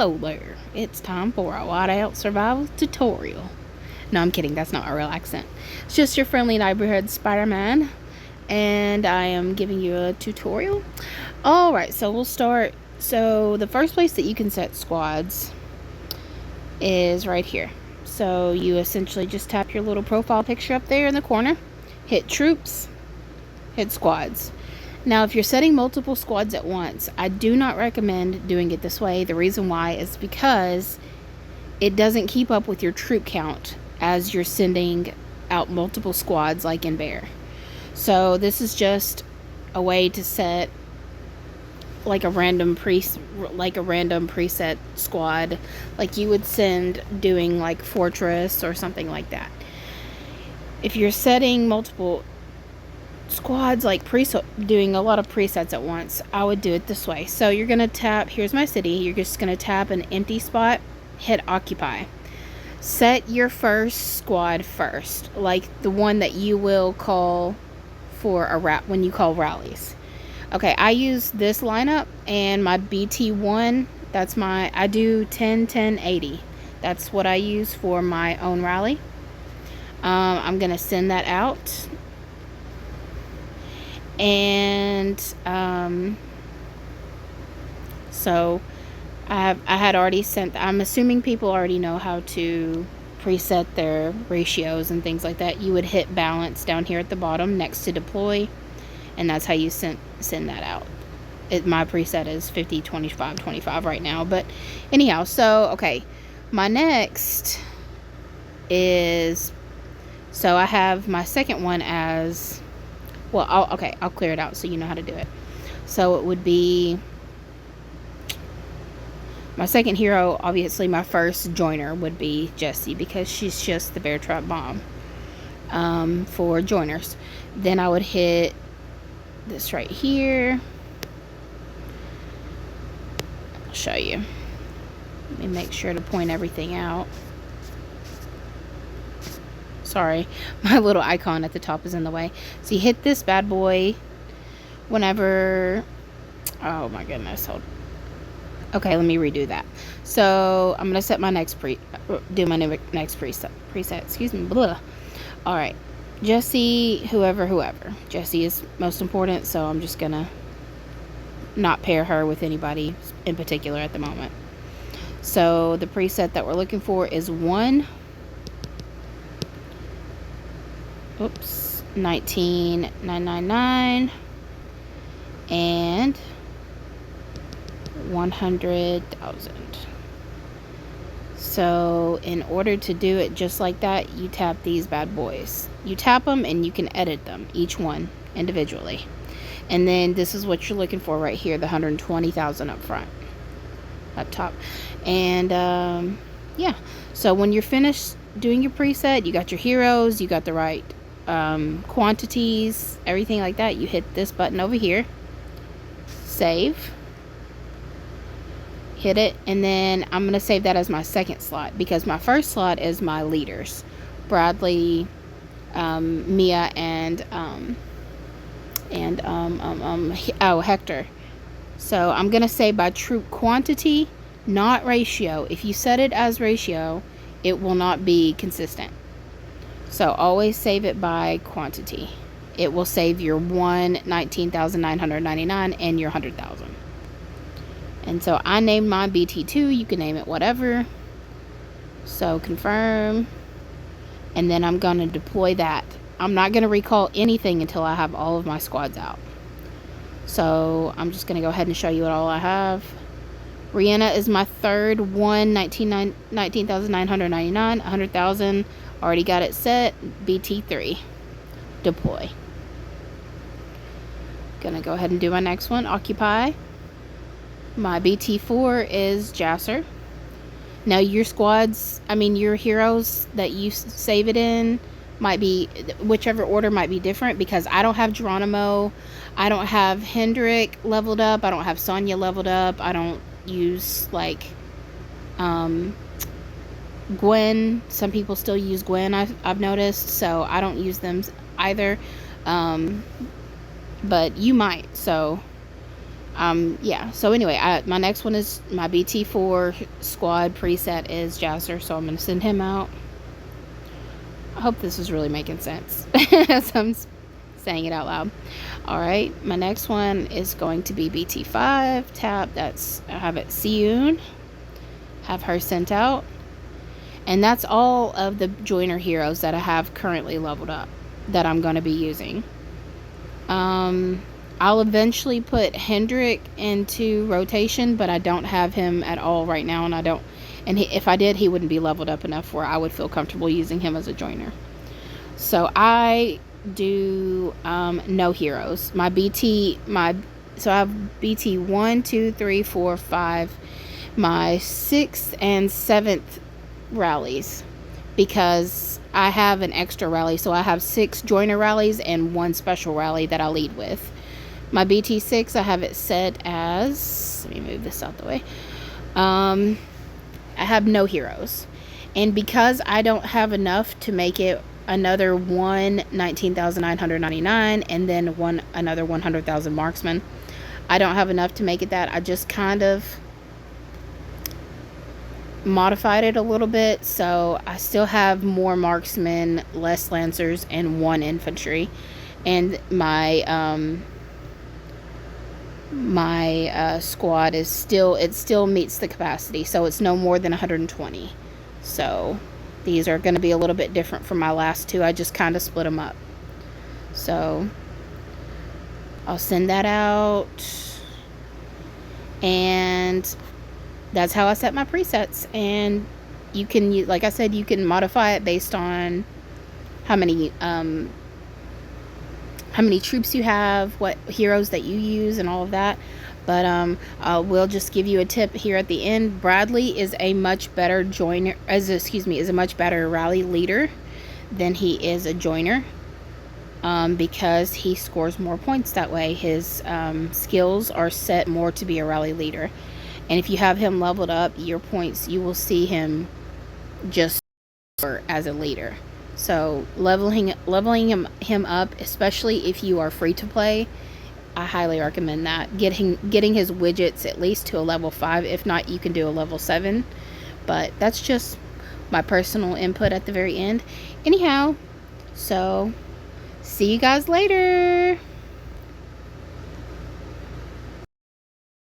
Hello there, it's time for a Whiteout survival tutorial. No, I'm kidding, that's not a real accent. It's just your friendly neighborhood Spider-Man, and I am giving you a tutorial. Alright, so we'll start. So the first place that you can set squads is right here. So you essentially just tap your little profile picture up there in the corner, hit troops, hit squads. Now, if you're setting multiple squads at once, I do not recommend doing it this way. The reason why is because it doesn't keep up with your troop count as you're sending out multiple squads like in Bear. So this is just a way to set like a random preset squad like you would send doing like Fortress or something like that. If you're setting multiple squads like doing a lot of presets at once, I would do it this way. So you're gonna tap, here's my city, you're just gonna tap an empty spot, hit occupy, set your first squad first, like the one that you will call for when you call rallies. Okay, I use this lineup, and my BT1, that's I do 10 10 80. That's what I use for my own rally. I'm gonna send that out. And so I had already sent, I'm assuming people already know how to preset their ratios and things like that. You would hit balance down here at the bottom next to deploy, and that's how you send that out. My preset is 50 25 25 right now, but anyhow, so okay, my next is, so I have my second one as well. I'll clear it out so you know how to do it. So it would be my second hero. Obviously, my first joiner would be Jessie, because she's just the bear trap bomb for joiners. Then I would hit this right here. I'll show you. Let me make sure to point everything out. Sorry, my little icon at the top is in the way. So you hit this bad boy whenever, oh my goodness, okay, let me redo that. So I'm gonna set my next do my next preset, excuse me, blah. All right, Jessie, whoever. Jessie is most important, so I'm just gonna not pair her with anybody in particular at the moment. So the preset that we're looking for is 19,999 and 100,000. So in order to do it just like that, you tap these bad boys. You tap them and you can edit them, each one individually. And then this is what you're looking for right here, the 120,000 up front, up top. And yeah, so when you're finished doing your preset, you got your heroes, you got the right quantities, everything like that, you hit this button over here, save, hit it, and then I'm going to save that as my second slot, because my first slot is my leaders, Bradley, Mia, and Hector. So I'm going to say by troop quantity, not ratio. If you set it as ratio, it will not be consistent. So always save it by quantity. It will save your 19,999 and your 100,000. And so I named mine BT2. You can name it whatever. So confirm. And then I'm going to deploy that. I'm not going to recall anything until I have all of my squads out. So I'm just going to go ahead and show you what all I have. Rihanna is my third one, 19,999, 100,000. Already got it set. BT3. Deploy. Gonna go ahead and do my next one. Occupy. My BT4 is Jasser. Now your squads, your heroes that you save it in might be, whichever order might be different, because I don't have Geronimo. I don't have Hendrik leveled up. I don't have Sonya leveled up. I don't use like Gwen. Some people still use Gwen, I've noticed, so I don't use them either, but you might. So Yeah, so anyway, my next one is my BT4 squad preset is Jazzer, so I'm going to send him out. I hope this is really making sense as I'm saying it out loud. Alright, my next one is going to be BT5 tap. I have it Siyun, have her sent out. And that's all of the joiner heroes that I have currently leveled up that I'm going to be using. I'll eventually put Hendrik into rotation, but I don't have him at all right now, and if I did, he wouldn't be leveled up enough where I would feel comfortable using him as a joiner. So I do no heroes. So I have BT 1, 2, 3, 4, 5, my 6th and 7th rallies, because I have an extra rally, so I have 6 joiner rallies and 1 special rally that I lead with. My BT6, I have it set as, let me move this out the way. I have no heroes, and because I don't have enough to make it another 19,999 and then another 100,000 marksman, I don't have enough to make it that. I just kind of modified it a little bit, so I still have more marksmen, less lancers, and 1 infantry, and my squad is still meets the capacity, so it's no more than 120. So these are going to be a little bit different from my last 2. I just kind of split them up. So I'll send that out, and that's how I set my presets. And you can, like I said, you can modify it based on how many troops you have, what heroes that you use, and all of that. But I will just give you a tip here at the end. Bradley is a much better joiner, is a much better rally leader than he is a joiner, because he scores more points that way. His skills are set more to be a rally leader, and if you have him leveled up, your points, you will see him just as a leader. So leveling him up, especially if you are free to play, I highly recommend that. Getting his widgets at least to a level 5. If not, you can do a level 7. But that's just my personal input at the very end. Anyhow, so see you guys later.